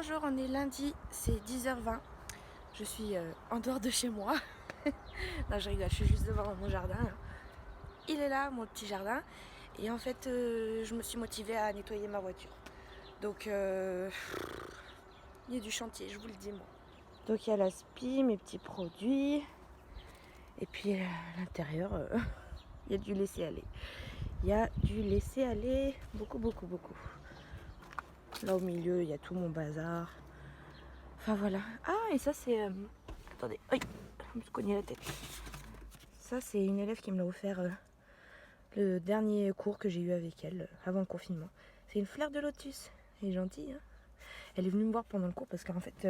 Bonjour, on est lundi, c'est 10h20. Je suis en dehors de chez moi. Non, je rigole, je suis juste devant mon jardin. Là. Il est là, mon petit jardin. Et en fait, je me suis motivée à nettoyer ma voiture. Donc, il y a du chantier, je vous le dis, moi. Donc, il y a l'aspi, mes petits produits. Et puis, à l'intérieur, il y a du laisser-aller. Il y a du laisser-aller, beaucoup. Là, au milieu, il y a tout mon bazar. Enfin voilà. Ah, et ça c'est... Attendez, aïe, je me suis cogné la tête. Ça c'est une élève qui me l'a offert le dernier cours que j'ai eu avec elle avant le confinement. C'est une fleur de lotus. Elle est gentille, hein. Elle est venue me voir pendant le cours parce qu'en fait,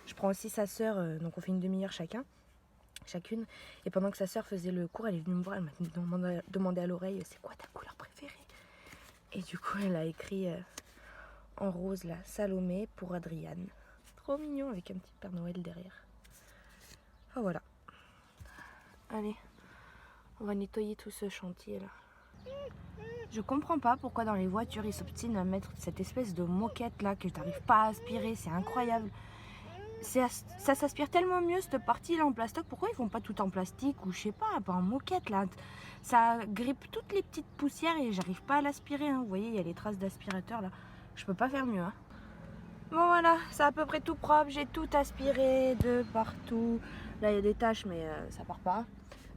je prends aussi sa sœur, donc on fait une demi-heure chacune. Et pendant que sa sœur faisait le cours, elle est venue me voir, elle m'a demandé à l'oreille, c'est quoi ta couleur préférée? Et du coup, elle a écrit en rose là, Salomé pour Adriane. Trop mignon avec un petit Père Noël derrière. Enfin voilà. Allez, on va nettoyer tout ce chantier là. Je comprends pas pourquoi dans les voitures ils s'obstinent à mettre cette espèce de moquette là que t'arrives pas à aspirer, c'est incroyable. Ça s'aspire tellement mieux cette partie là en plastique, pourquoi ils font pas tout en plastique ou je sais pas en moquette là. Ça grippe toutes les petites poussières et j'arrive pas à l'aspirer, hein. Vous voyez, il y a les traces d'aspirateur là. Je peux pas faire mieux, hein. Bon voilà, c'est à peu près tout propre, j'ai tout aspiré de partout. Là il y a des taches mais ça part pas.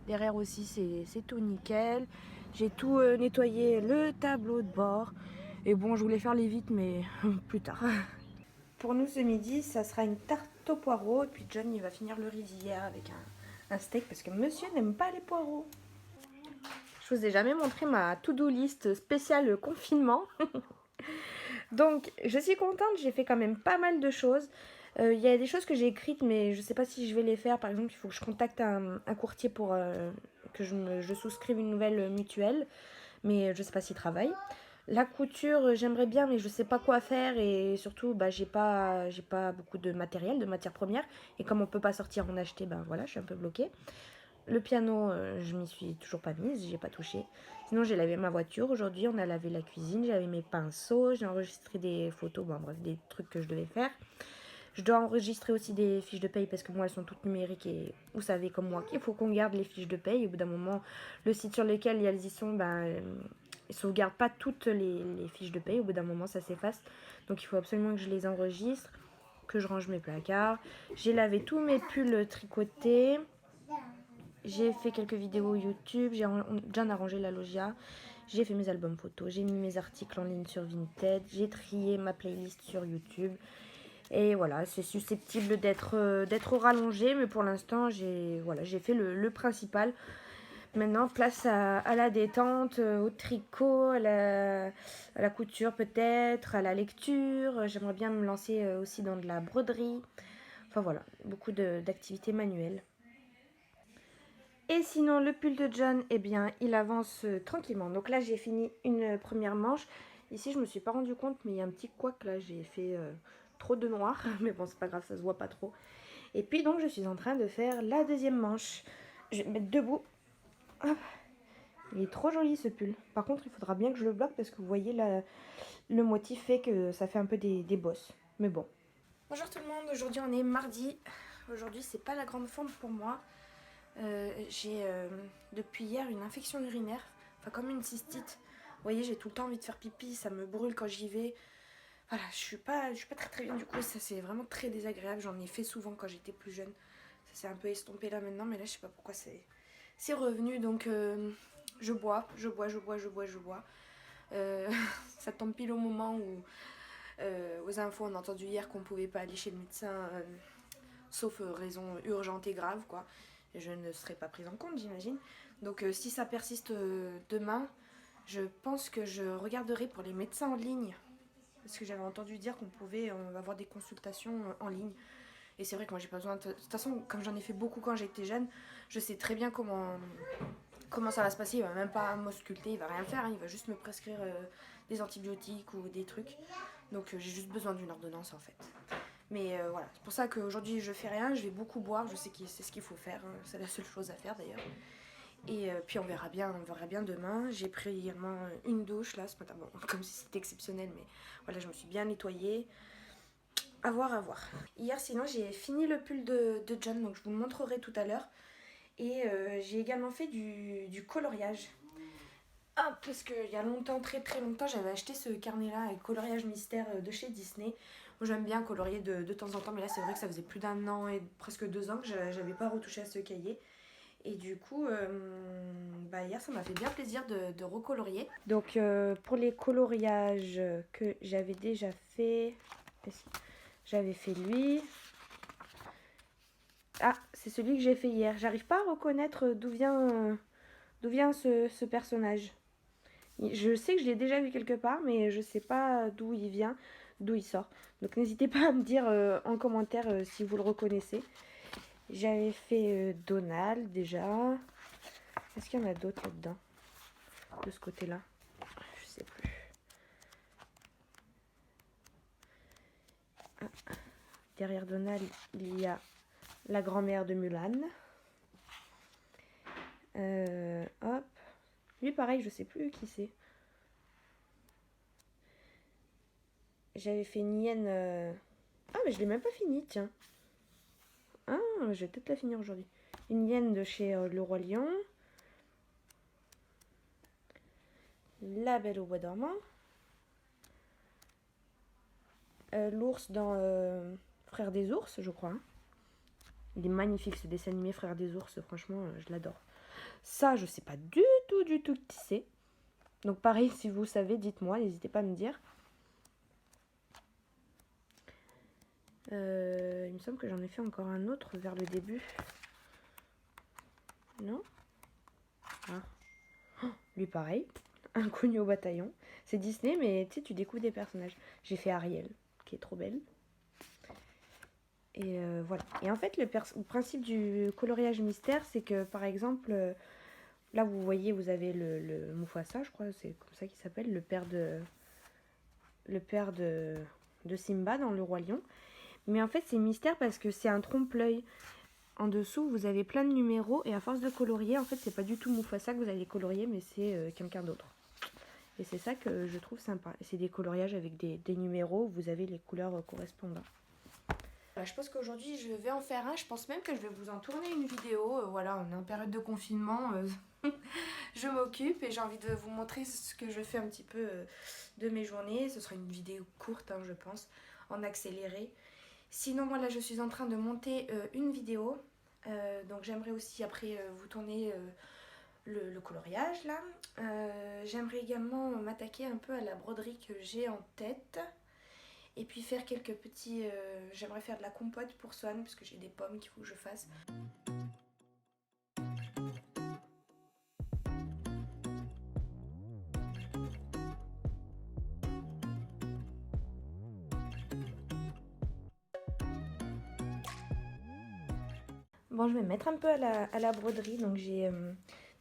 Derrière aussi c'est tout nickel. J'ai tout nettoyé le tableau de bord. Et bon, je voulais faire les vitres mais plus tard. Pour nous ce midi, ça sera une tarte aux poireaux. Et puis John il va finir le riz d'hier avec un steak parce que monsieur n'aime pas les poireaux. Je vous ai jamais montré ma to-do list spéciale confinement. Donc, je suis contente, j'ai fait quand même pas mal de choses. Il y a des choses que j'ai écrites, mais je sais pas si je vais les faire. Par exemple, il faut que je contacte un courtier pour que je souscrive une nouvelle mutuelle. Mais je sais pas s'il travaille. La couture, j'aimerais bien, mais je sais pas quoi faire. Et surtout, bah, j'ai pas beaucoup de matériel, de matières premières. Et comme on peut pas sortir en acheter, ben voilà, je suis un peu bloquée. Le piano, je m'y suis toujours pas mise, j'ai pas touché. Sinon, j'ai lavé ma voiture aujourd'hui, on a lavé la cuisine, j'ai lavé mes pinceaux, j'ai enregistré des photos, bon bref, des trucs que je devais faire. Je dois enregistrer aussi des fiches de paye parce que moi, elles sont toutes numériques et vous savez comme moi qu'il faut qu'on garde les fiches de paye. Au bout d'un moment, le site sur lequel elles y sont, ben, ils sauvegardent pas toutes les fiches de paye. Au bout d'un moment, ça s'efface. Donc, il faut absolument que je les enregistre, que je range mes placards. J'ai lavé tous mes pulls tricotés. J'ai fait quelques vidéos YouTube, j'ai bien arrangé la loggia, j'ai fait mes albums photos, j'ai mis mes articles en ligne sur Vinted, j'ai trié ma playlist sur YouTube. Et voilà, c'est susceptible d'être rallongé, mais pour l'instant, j'ai fait le principal. Maintenant, place à la détente, au tricot, à la couture peut-être, à la lecture. J'aimerais bien me lancer aussi dans de la broderie. Enfin voilà, beaucoup d'activités manuelles. Et sinon, le pull de John, eh bien, il avance tranquillement. Donc là, j'ai fini une première manche. Ici, je me suis pas rendu compte, mais il y a un petit couac là. J'ai fait trop de noir. Mais bon, c'est pas grave, ça se voit pas trop. Et puis donc, je suis en train de faire la deuxième manche. Je vais me mettre debout. Hop. Il est trop joli ce pull. Par contre, il faudra bien que je le bloque parce que vous voyez, le motif fait que ça fait un peu des bosses. Mais bon. Bonjour tout le monde, aujourd'hui on est mardi. Aujourd'hui, c'est pas la grande forme pour moi. J'ai depuis hier une infection urinaire, enfin comme une cystite. Vous voyez, j'ai tout le temps envie de faire pipi, ça me brûle quand j'y vais. Voilà, je suis pas très bien du coup, ça c'est vraiment très désagréable. J'en ai fait souvent quand j'étais plus jeune. Ça s'est un peu estompé là maintenant, mais là je sais pas pourquoi c'est revenu. Donc je bois. Ça tombe pile au moment où aux infos on a entendu hier qu'on pouvait pas aller chez le médecin, sauf raison urgente et grave quoi. Et je ne serai pas prise en compte, j'imagine. Donc si ça persiste demain, je pense que je regarderai pour les médecins en ligne. Parce que j'avais entendu dire qu'on pouvait avoir des consultations en ligne. Et c'est vrai que moi j'ai pas besoin de... De toute façon, comme j'en ai fait beaucoup quand j'étais jeune, je sais très bien comment ça va se passer. Il va même pas m'ausculter, il va rien faire, hein. Il va juste me prescrire des antibiotiques ou des trucs. Donc j'ai juste besoin d'une ordonnance en fait. Mais voilà, c'est pour ça qu'aujourd'hui je fais rien, je vais beaucoup boire, je sais que c'est ce qu'il faut faire, c'est la seule chose à faire d'ailleurs. Et puis on verra bien demain. J'ai pris également une douche là ce matin, bon, comme si c'était exceptionnel, mais voilà, je me suis bien nettoyée. À voir, à voir. Hier, sinon, j'ai fini le pull de John, donc je vous le montrerai tout à l'heure. Et j'ai également fait du coloriage. Ah, parce qu'il y a longtemps, très très longtemps, j'avais acheté ce carnet-là avec coloriage mystère de chez Disney. Moi, j'aime bien colorier de temps en temps, mais là, c'est vrai que ça faisait plus d'un an et presque 2 ans que j'avais pas retouché à ce cahier. Et du coup, hier, ça m'a fait bien plaisir de recolorier. Donc, pour les coloriages que j'avais déjà fait, j'avais fait lui. Ah, c'est celui que j'ai fait hier. J'arrive pas à reconnaître d'où vient ce personnage. Je sais que je l'ai déjà vu quelque part, mais je sais pas d'où il vient, d'où il sort. Donc n'hésitez pas à me dire en commentaire si vous le reconnaissez. J'avais fait Donald déjà. Est-ce qu'il y en a d'autres là-dedans? De ce côté-là? Je sais plus. Ah. Derrière Donald, il y a la grand-mère de Mulan. Hop. Lui, pareil, je sais plus qui c'est. J'avais fait une hyène. Ah, mais je l'ai même pas fini, tiens. Ah, je vais peut-être la finir aujourd'hui. Une hyène de chez Le Roi Lion. La Belle au Bois dormant. L'ours dans Frères des ours, je crois. Il est magnifique ce dessin animé Frères des ours, franchement, je l'adore. Ça, je sais pas du tout qui c'est. Donc pareil, si vous savez, dites-moi, n'hésitez pas à me dire. Il me semble que j'en ai fait encore un autre vers le début. Non? Ah. Oh, lui pareil, inconnu au bataillon. C'est Disney, mais tu sais, tu découvres des personnages. J'ai fait Ariel, qui est trop belle. Et voilà. Et en fait, le principe du coloriage mystère, c'est que par exemple, là vous voyez, vous avez le Mufasa, je crois, c'est comme ça qu'il s'appelle, le père de Simba dans Le Roi Lion. Mais en fait, c'est mystère parce que c'est un trompe-l'œil. En dessous, vous avez plein de numéros et à force de colorier, en fait, c'est pas du tout Mufasa que vous allez colorier, mais c'est quelqu'un d'autre. Et c'est ça que je trouve sympa. C'est des coloriages avec des numéros où vous avez les couleurs correspondantes. Je pense qu'aujourd'hui je vais en faire un. Je pense même que je vais vous en tourner une vidéo. Voilà, on est en période de confinement. Je m'occupe et j'ai envie de vous montrer ce que je fais un petit peu de mes journées. Ce sera une vidéo courte, je pense, en accéléré. Sinon, moi là, je suis en train de monter une vidéo. Donc j'aimerais aussi après vous tourner le coloriage là. J'aimerais également m'attaquer un peu à la broderie que j'ai en tête. Et puis faire quelques petits... j'aimerais faire de la compote pour Swan, parce que j'ai des pommes qu'il faut que je fasse. Bon, je vais me mettre un peu à la broderie. Donc j'ai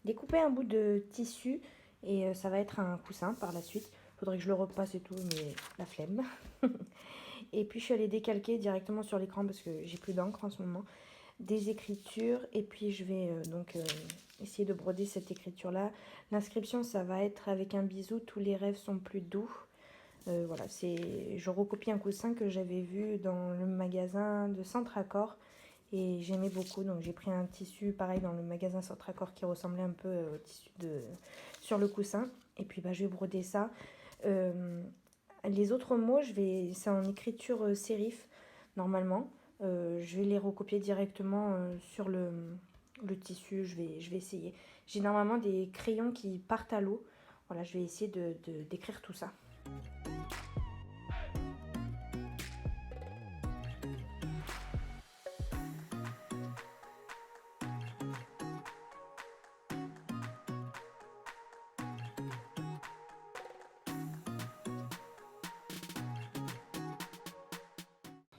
découpé un bout de tissu et ça va être un coussin par la suite. Faudrait que je le repasse et tout, mais la flemme. Et puis je suis allée décalquer directement sur l'écran parce que j'ai plus d'encre en ce moment. Des écritures et puis je vais essayer de broder cette écriture là. L'inscription, ça va être avec un bisou, tous les rêves sont plus doux. Voilà, je recopie un coussin que j'avais vu dans le magasin de Centre Accord et j'aimais beaucoup, donc j'ai pris un tissu pareil dans le magasin Centre Accord qui ressemblait un peu au tissu sur le coussin et puis je vais broder ça. Les autres mots, c'est en écriture sérif normalement. Je vais les recopier directement sur le tissu. Je vais essayer. J'ai normalement des crayons qui partent à l'eau. Voilà, je vais essayer d'écrire tout ça.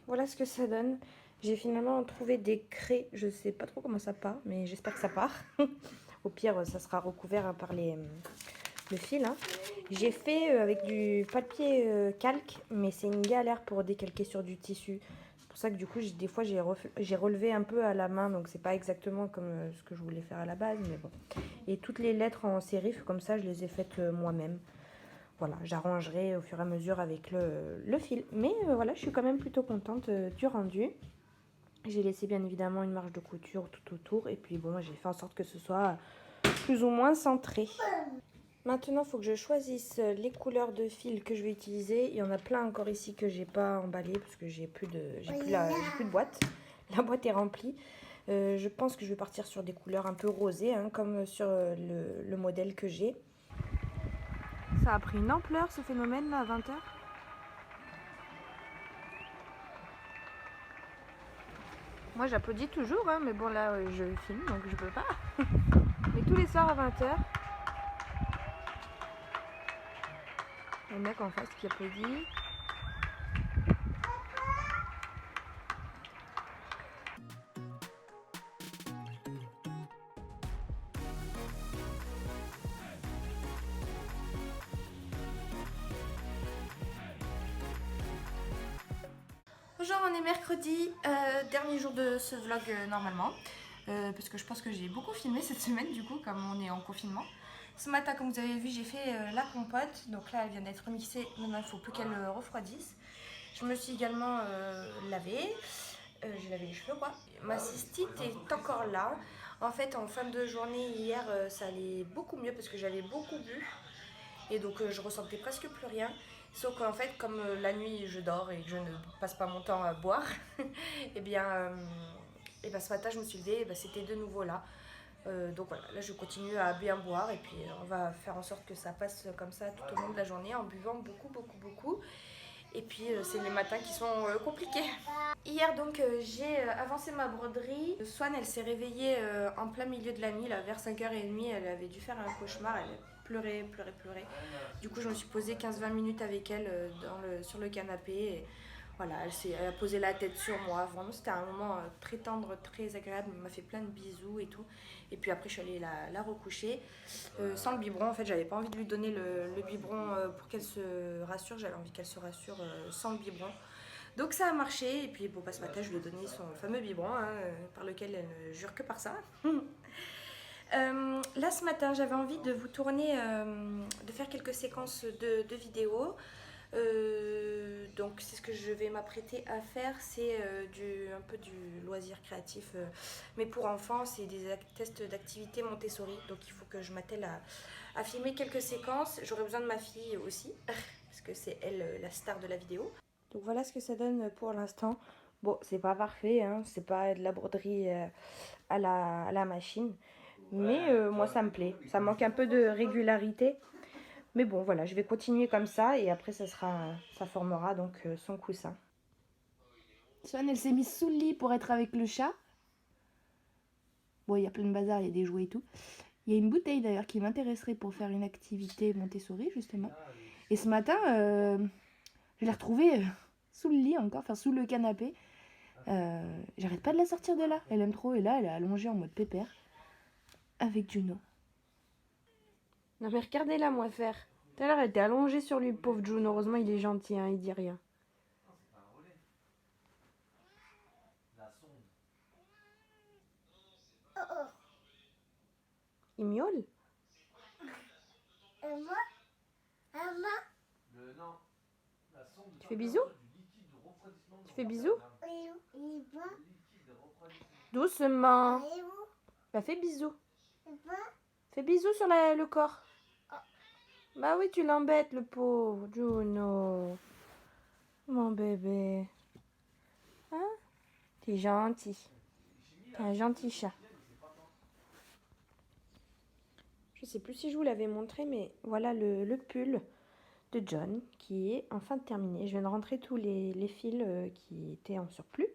Voilà ce que ça donne. J'ai finalement trouvé des craies. Je sais pas trop comment ça part, mais j'espère que ça part. Au pire, ça sera recouvert par le fil. J'ai fait avec du papier calque, mais c'est une galère pour décalquer sur du tissu. C'est pour ça que du coup, des fois, j'ai relevé un peu à la main, donc c'est pas exactement comme ce que je voulais faire à la base, mais bon. Et toutes les lettres en sérif, comme ça, je les ai faites moi-même. voilà, j'arrangerai au fur et à mesure avec le fil. Mais voilà, je suis quand même plutôt contente du rendu. J'ai laissé bien évidemment une marge de couture tout autour. Et puis bon, j'ai fait en sorte que ce soit plus ou moins centré. Maintenant, il faut que je choisisse les couleurs de fil que je vais utiliser. Il y en a plein encore ici que j'ai pas emballé parce que j'ai plus de boîte. La boîte est remplie. Je pense que je vais partir sur des couleurs un peu rosées, hein, comme sur le modèle que j'ai. Ça a pris une ampleur ce phénomène là à 20h. Moi j'applaudis toujours, hein, mais bon là je filme donc je peux pas. Mais tous les soirs à 20h, le mec en face qui applaudit. Bonjour, on est mercredi, dernier jour de ce vlog normalement. Parce que je pense que j'ai beaucoup filmé cette semaine du coup comme on est en confinement. Ce matin comme vous avez vu j'ai fait la compote, donc là elle vient d'être mixée, maintenant il faut plus qu'elle refroidisse. Je me suis également lavée, j'ai lavé les cheveux quoi. Ma cystite est encore là. En fait en fin de journée hier ça allait beaucoup mieux parce que j'avais beaucoup bu. Et donc je ressentais presque plus rien. Sauf qu'en fait, comme la nuit je dors et que je ne passe pas mon temps à boire, et bien ce matin je me suis levée, et bien, c'était de nouveau là. Donc voilà, là je continue à bien boire et puis on va faire en sorte que ça passe comme ça tout au long de la journée en buvant beaucoup. Et puis c'est les matins qui sont compliqués. Hier donc j'ai avancé ma broderie. Swan elle s'est réveillée en plein milieu de la nuit, là, vers 5h30, elle avait dû faire un cauchemar, elle pleurait. Du coup je me suis posée 15-20 minutes avec elle sur le canapé. Et voilà, elle a posé la tête sur moi. Vraiment c'était un moment très tendre, très agréable. Elle m'a fait plein de bisous et tout. Et puis après je suis allée la recoucher sans le biberon. En fait j'avais pas envie de lui donner le biberon pour qu'elle se rassure. J'avais envie qu'elle se rassure sans le biberon. Donc ça a marché, et puis bon, ce matin je lui ai donné son fameux biberon, hein, par lequel elle ne jure que par ça. Là ce matin j'avais envie de vous tourner, de faire quelques séquences de vidéos. Donc c'est ce que je vais m'apprêter à faire, c'est un peu du loisir créatif, mais pour enfants, c'est des tests d'activité Montessori. Donc il faut que je m'attelle à filmer quelques séquences. J'aurai besoin de ma fille aussi, parce que c'est elle la star de la vidéo. Donc voilà ce que ça donne pour l'instant. Bon, c'est pas parfait, hein, c'est pas de la broderie à la machine. Mais moi ça me plaît. Ça manque un peu de régularité. Mais bon voilà, je vais continuer comme ça et après ça formera donc son coussin. Swan elle s'est mise sous le lit pour être avec le chat. Bon il y a plein de bazar, il y a des jouets et tout. Il y a une bouteille d'ailleurs qui m'intéresserait pour faire une activité Montessori justement. Et ce matin, je l'ai retrouvée sous le lit encore, enfin sous le canapé. J'arrête pas de la sortir de là, elle aime trop. Et là elle est allongée en mode pépère avec Juno. Non mais regardez-la moi faire. Tout à l'heure elle était allongée sur lui, pauvre Juno. Heureusement il est gentil, hein, il dit rien. Il miaule. Tu fais bisous? Tu fais bisous? Doucement. Bah fais bisous. Fais bisous sur le corps. Bah oui, tu l'embêtes, le pauvre Juno. Mon bébé. Hein? T'es gentil. T'es un gentil chat. Je sais plus si je vous l'avais montré, mais voilà le pull de John qui est enfin terminé. Je viens de rentrer tous les fils qui étaient en surplus.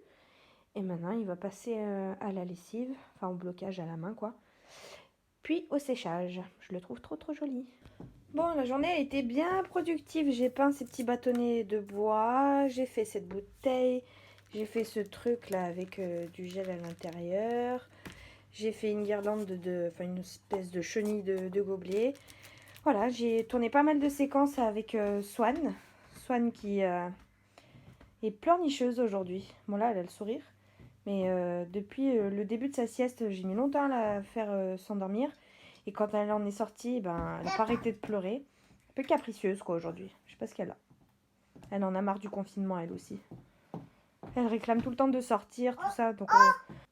Et maintenant, il va passer à la lessive, enfin au blocage à la main, quoi. Puis au séchage. Je le trouve trop joli. Bon, la journée a été bien productive. J'ai peint ces petits bâtonnets de bois. J'ai fait cette bouteille. J'ai fait ce truc là avec du gel à l'intérieur. J'ai fait une guirlande enfin une espèce de chenille de gobelet. Voilà, j'ai tourné pas mal de séquences avec Swan. Swan qui est pleurnicheuse aujourd'hui. Bon là, elle a le sourire. Mais depuis le début de sa sieste, j'ai mis longtemps à la faire s'endormir. Et quand elle en est sortie, ben, elle n'a pas arrêté de pleurer. peu capricieuse quoi aujourd'hui. Je sais pas ce qu'elle a. Elle en a marre du confinement elle aussi. Elle réclame tout le temps de sortir, tout ça. Donc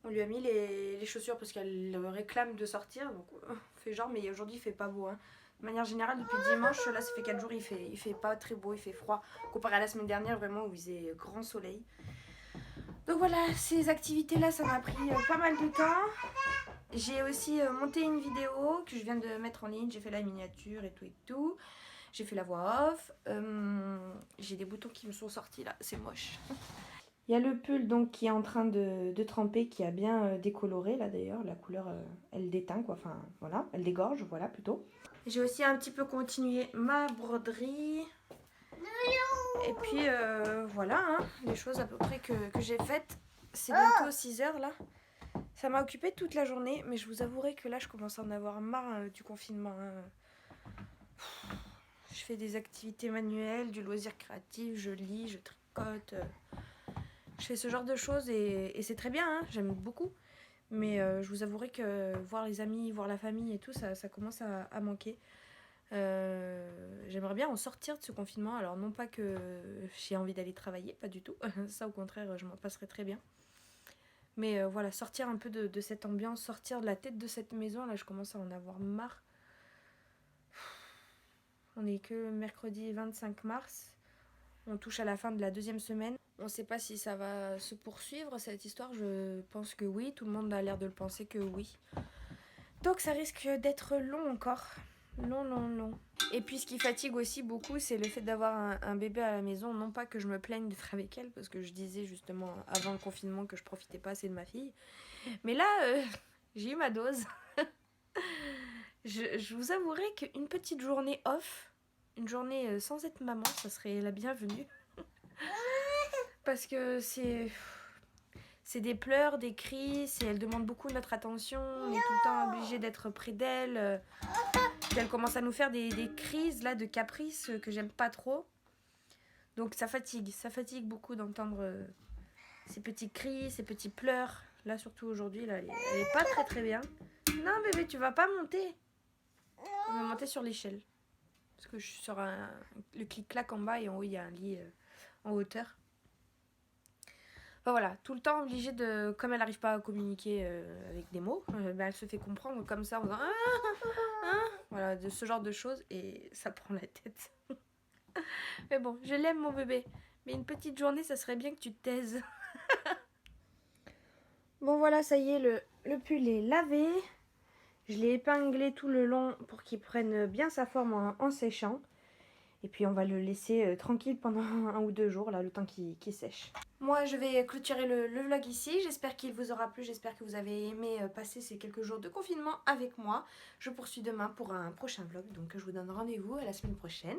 on lui a mis les chaussures parce qu'elle réclame de sortir. Donc on fait genre, mais aujourd'hui il fait pas beau. Hein. De manière générale, depuis dimanche, là ça fait 4 jours, il fait pas très beau, il fait froid. Comparé à la semaine dernière vraiment où il faisait grand soleil. Donc voilà, ces activités là, ça m'a pris pas mal de temps. J'ai aussi monté une vidéo que je viens de mettre en ligne. J'ai fait la miniature et tout et tout. J'ai fait la voix off. J'ai des boutons qui me sont sortis là, c'est moche. Il y a le pull donc qui est en train de tremper, qui a bien décoloré là d'ailleurs. La couleur, elle déteint quoi, enfin voilà, elle dégorge, voilà plutôt. J'ai aussi un petit peu continué ma broderie. Et puis voilà, hein, les choses à peu près que j'ai faites. C'est bientôt 6 h là. Ça m'a occupé toute la journée, mais je vous avouerai que là je commence à en avoir marre du confinement. Hein. Je fais des activités manuelles, du loisir créatif, je lis, je tricote. Je fais ce genre de choses et c'est très bien, hein, j'aime beaucoup. Mais je vous avouerai que voir les amis, voir la famille et tout, ça commence à manquer. J'aimerais bien en sortir de ce confinement. Alors non pas que j'ai envie d'aller travailler, pas du tout. Ça au contraire, je m'en passerais très bien. Mais voilà, sortir un peu de cette ambiance, sortir de la tête de cette maison, là je commence à en avoir marre. On est que mercredi 25 mars. On touche à la fin de la 2e semaine. On ne sait pas si ça va se poursuivre cette histoire, je pense que oui. Tout le monde a l'air de le penser que oui. Donc ça risque d'être long encore. Long. Et puis ce qui fatigue aussi beaucoup, c'est le fait d'avoir un bébé à la maison. Non pas que je me plaigne d'être avec elle, parce que je disais justement avant le confinement que je profitais pas assez de ma fille. Mais là, j'ai eu ma dose. Je vous avouerai qu'une petite journée off, une journée sans être maman, ça serait la bienvenue. Parce que c'est des pleurs, des cris, elle demande beaucoup notre attention, on est tout le temps obligé d'être près d'elle. Elle commence à nous faire des crises là, de caprices que j'aime pas trop. Donc ça fatigue beaucoup d'entendre ces petits cris, ces petits pleurs. Là surtout aujourd'hui, là, elle est pas très bien. Non bébé, tu vas pas monter. On va monter sur l'échelle. Parce que je suis sur le clic-clac en bas et en haut il y a un lit en hauteur. Enfin, voilà, tout le temps obligée de... Comme elle n'arrive pas à communiquer avec des mots, elle se fait comprendre comme ça en faisant... Voilà, de ce genre de choses et ça prend la tête. Mais bon, je l'aime mon bébé. Mais une petite journée, ça serait bien que tu te taises. Bon voilà, ça y est, le pull est lavé. Je l'ai épinglé tout le long pour qu'il prenne bien sa forme en séchant. Et puis on va le laisser tranquille pendant 1 ou 2 jours, là, le temps qu'il sèche. Moi, je vais clôturer le vlog ici. J'espère qu'il vous aura plu. J'espère que vous avez aimé passer ces quelques jours de confinement avec moi. Je poursuis demain pour un prochain vlog. Donc, je vous donne rendez-vous à la semaine prochaine.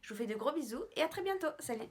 Je vous fais de gros bisous et à très bientôt. Salut!